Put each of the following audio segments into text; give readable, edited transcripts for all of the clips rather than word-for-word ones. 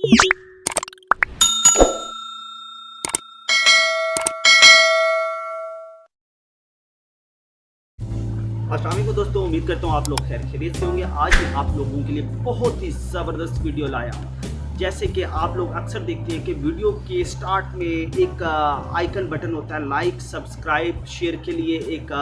अस्सलाम वालेकुम दोस्तों, उम्मीद करता हूँ आप लोग खैर खैरियत से होंगे। आज आप लोगों के लिए बहुत ही ज़बरदस्त वीडियो लाया हूँ। जैसे कि आप लोग अक्सर देखते हैं कि वीडियो के स्टार्ट में एक आइकन बटन होता है, लाइक सब्सक्राइब शेयर के लिए एक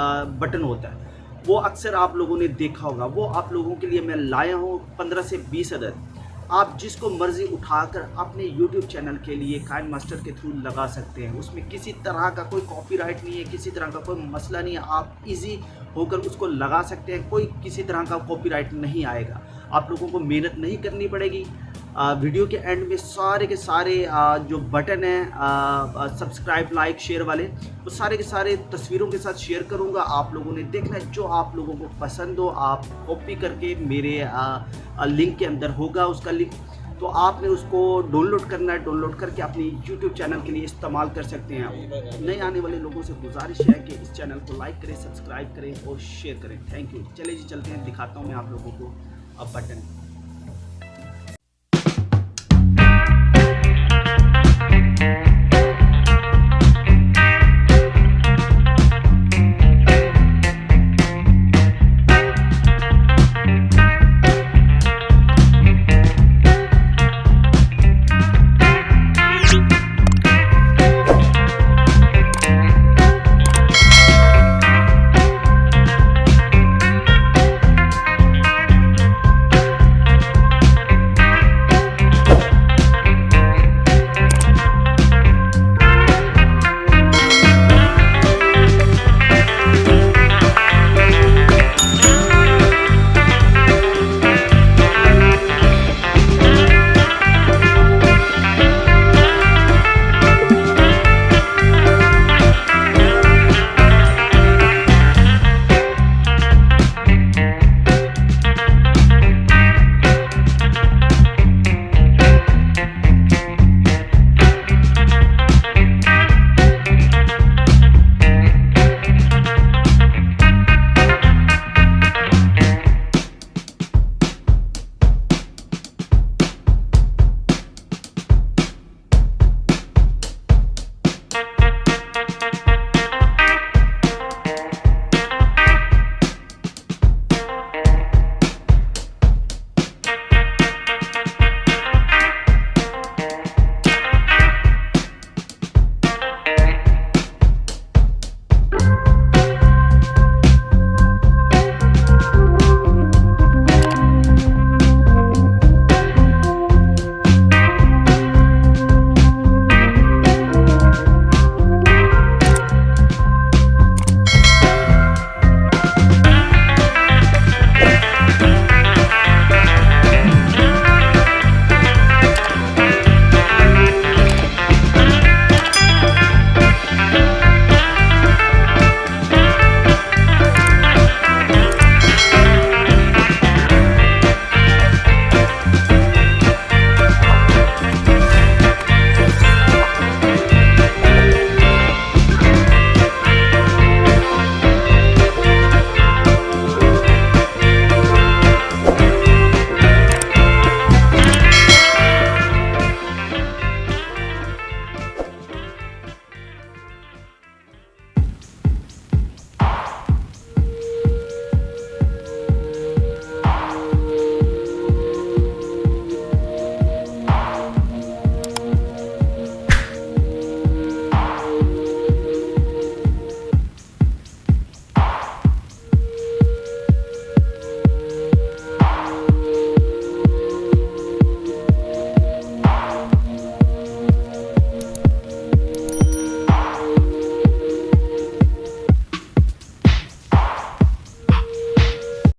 बटन होता है। वो अक्सर आप लोगों ने देखा होगा। वो आप लोगों के लिए मैं लाया हूँ 15 से 20 अदद। आप जिसको मर्ज़ी उठाकर अपने YouTube चैनल के लिए काइन मास्टर के थ्रू लगा सकते हैं। उसमें किसी तरह का कोई कॉपीराइट नहीं है, किसी तरह का कोई मसला नहीं है। आप इजी होकर उसको लगा सकते हैं, कोई किसी तरह का कॉपीराइट नहीं आएगा। आप लोगों को मेहनत नहीं करनी पड़ेगी। वीडियो के एंड में सारे के सारे जो बटन हैं सब्सक्राइब लाइक शेयर वाले, वो सारे के सारे तस्वीरों के साथ शेयर करूंगा। आप लोगों ने देखना है, जो आप लोगों को पसंद हो आप कॉपी करके मेरे लिंक के अंदर होगा उसका लिंक, तो आपने उसको डाउनलोड करना है। डाउनलोड करके अपनी यूट्यूब चैनल के लिए इस्तेमाल कर सकते हैं। नए आने वाले लोगों से गुजारिश है कि इस चैनल को लाइक करें, सब्सक्राइब करें और शेयर करें। Thank you. चले जी चलते हैं, दिखाता हूँ मैं आप लोगों को अब बटन।